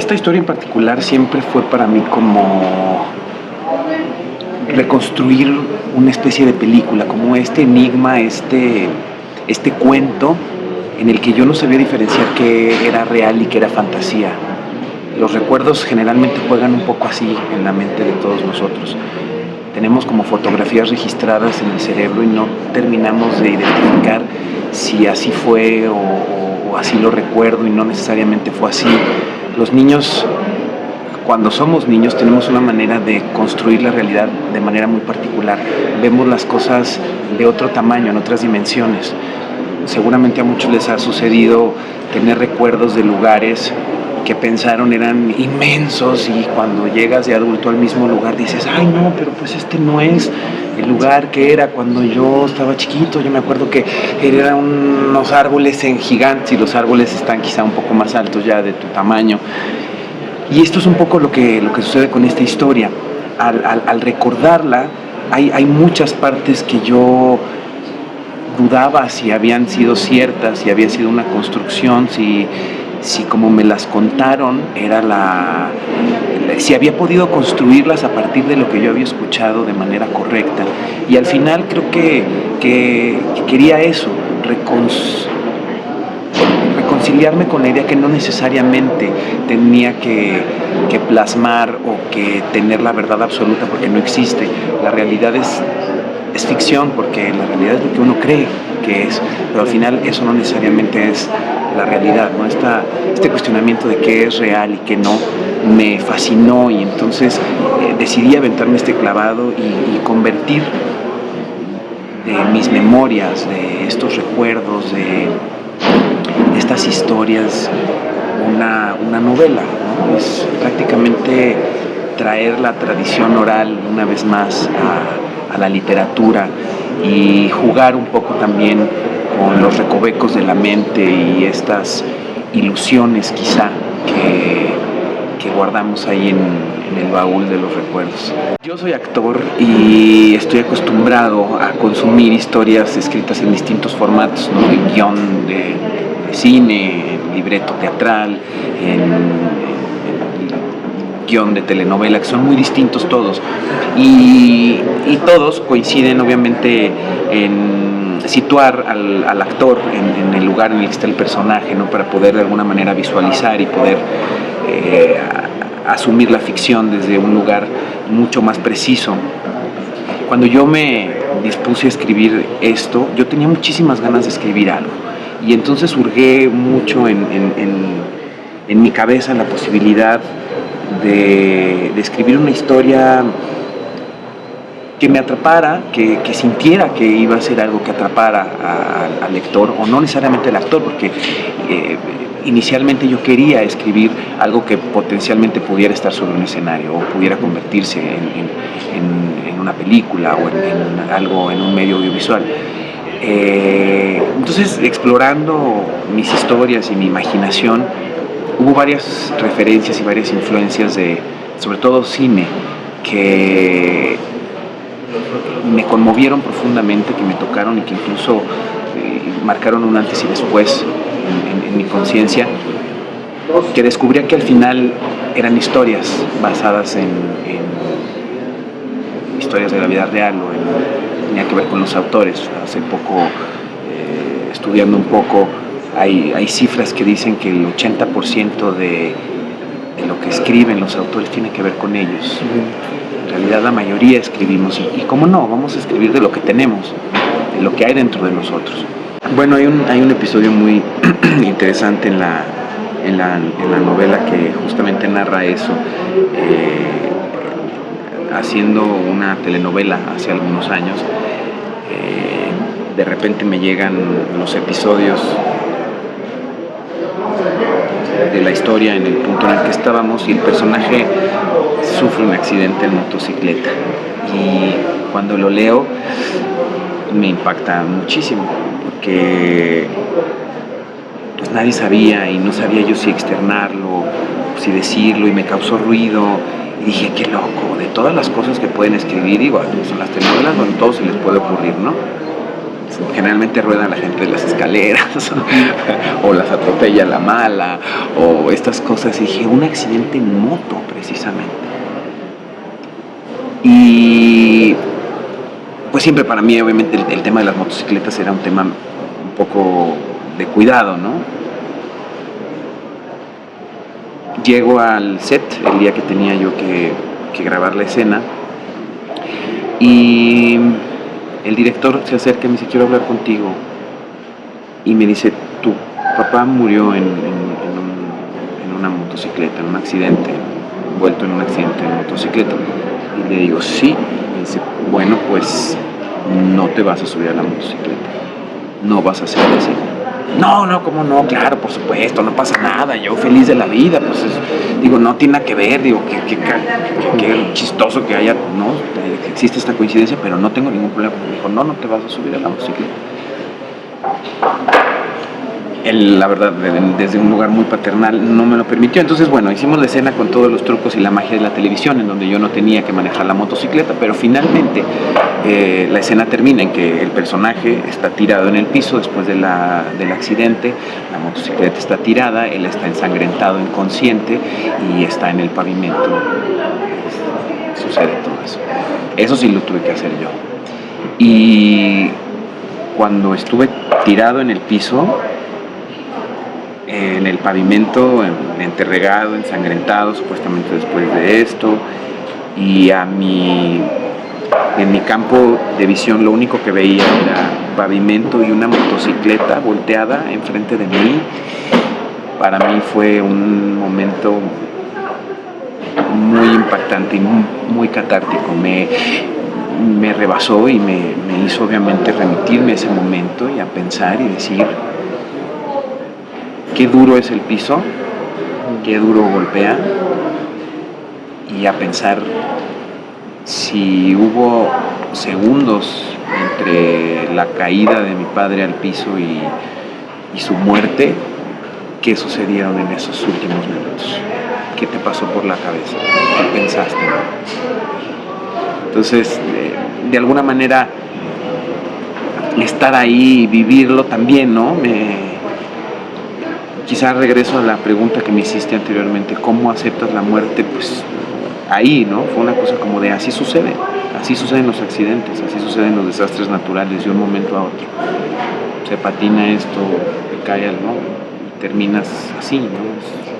esta historia en particular siempre fue para mí como reconstruir una especie de película, como este enigma, este cuento en el que yo no sabía diferenciar qué era real y qué era fantasía. Los recuerdos generalmente juegan un poco así en la mente de todos nosotros. Tenemos como fotografías registradas en el cerebro y no terminamos de identificar si así fue o así lo recuerdo y no necesariamente fue así. Los niños, cuando somos niños, tenemos una manera de construir la realidad de manera muy particular. Vemos las cosas de otro tamaño, en otras dimensiones. Seguramente a muchos les ha sucedido tener recuerdos de lugares que pensaron eran inmensos y cuando llegas de adulto al mismo lugar dices, ay no, pero pues este no es el lugar que era cuando yo estaba chiquito. Yo me acuerdo que eran unos árboles en gigantes y los árboles están quizá un poco más altos ya de tu tamaño. Y esto es un poco lo que sucede con esta historia. Al recordarla, hay muchas partes que yo dudaba si habían sido ciertas, si había sido una construcción, si como me las contaron si había podido construirlas a partir de lo que yo había escuchado de manera correcta. Y al final creo que quería eso, reconciliarme con la idea que no necesariamente tenía que plasmar o que tener la verdad absoluta, porque no existe. La realidad es ficción, porque la realidad es lo que uno cree que es, pero al final eso no necesariamente es la realidad, ¿no? Este cuestionamiento de qué es real y qué no me fascinó, y entonces decidí aventarme este clavado y convertir de mis memorias, de estos recuerdos, de estas historias, una novela, ¿no? Es prácticamente traer la tradición oral una vez más a la literatura y jugar un poco también con los recovecos de la mente y estas ilusiones quizá que guardamos ahí en el baúl de los recuerdos. Yo soy actor y estoy acostumbrado a consumir historias escritas en distintos formatos, ¿no? En guión de cine, en libreto teatral, en guión de telenovela, que son muy distintos todos, y todos coinciden obviamente en situar al actor en el lugar en el que está el personaje, ¿no? Para poder de alguna manera visualizar y poder asumir la ficción desde un lugar mucho más preciso. Cuando yo me dispuse a escribir esto, yo tenía muchísimas ganas de escribir algo, y entonces hurgué mucho en mi cabeza la posibilidad de escribir una historia que me atrapara, que sintiera que iba a ser algo que atrapara al lector, o no necesariamente al actor, porque inicialmente yo quería escribir algo que potencialmente pudiera estar sobre un escenario o pudiera convertirse en una película o en algo, en un medio audiovisual. Entonces, explorando mis historias y mi imaginación, hubo varias referencias y varias influencias de, sobre todo, cine, que me conmovieron profundamente, que me tocaron y que incluso marcaron un antes y después en mi conciencia, que descubría que al final eran historias basadas en historias de la vida real, tenía que ver con los autores. Hace poco, estudiando un poco, hay cifras que dicen que el 80% de lo que escriben los autores tiene que ver con ellos. En realidad la mayoría escribimos, y cómo no, vamos a escribir de lo que tenemos, de lo que hay dentro de nosotros. Bueno, hay un episodio muy interesante en la novela que justamente narra eso. Haciendo una telenovela hace algunos años, de repente me llegan los episodios de la historia en el punto en el que estábamos, y el personaje sufre un accidente en motocicleta, y cuando lo leo me impacta muchísimo, porque pues nadie sabía, y no sabía yo si externarlo, si decirlo, y me causó ruido, y dije, qué loco, de todas las cosas que pueden escribir, igual son las telenovelas, bueno, todo se les puede ocurrir, ¿no? generalmente rueda la gente de las escaleras o las atropella la mala o estas cosas. Y dije, un accidente en moto precisamente. Y pues siempre para mí obviamente el tema de las motocicletas era un tema un poco de cuidado, ¿no? Llego al set el día que tenía yo que grabar la escena y el director se acerca y me dice, quiero hablar contigo. Y me dice, tu papá murió en una motocicleta, en un accidente, envuelto en un accidente de motocicleta. Y le digo, sí. Me dice, bueno, pues no te vas a subir a la motocicleta, no vas a hacer así. No, ¿cómo no? Claro, por supuesto, no pasa nada, yo feliz de la vida, pues digo, no tiene nada que ver, digo, qué chistoso que haya, ¿no? Existe esta coincidencia, pero no tengo ningún problema. Me dijo, no te vas a subir a la motocicleta. Él, la verdad, desde un lugar muy paternal no me lo permitió. Entonces, bueno, hicimos la escena con todos los trucos y la magia de la televisión, en donde yo no tenía que manejar la motocicleta, pero finalmente la escena termina en que el personaje está tirado en el piso después del accidente, la motocicleta está tirada, él está ensangrentado, inconsciente y está en el pavimento. Sucede todo eso. Eso sí lo tuve que hacer yo. Y cuando estuve tirado en el piso, en el pavimento, enterregado, ensangrentado, supuestamente después de esto, y en mi campo de visión lo único que veía era pavimento y una motocicleta volteada enfrente de mí. Para mí fue un momento muy impactante y muy catártico. Me rebasó y me hizo obviamente remitirme a ese momento y a pensar y decir, qué duro es el piso, qué duro golpea, y a pensar si hubo segundos entre la caída de mi padre al piso y su muerte, ¿qué sucedieron en esos últimos minutos? ¿Qué te pasó por la cabeza? ¿Qué pensaste? Entonces, de alguna manera, estar ahí y vivirlo también, ¿no? Quizás regreso a la pregunta que me hiciste anteriormente, ¿cómo aceptas la muerte? Pues ahí, ¿no? Fue una cosa como de así suceden los accidentes, así suceden los desastres naturales de un momento a otro. Se patina esto, te cae algo, y terminas así, ¿no?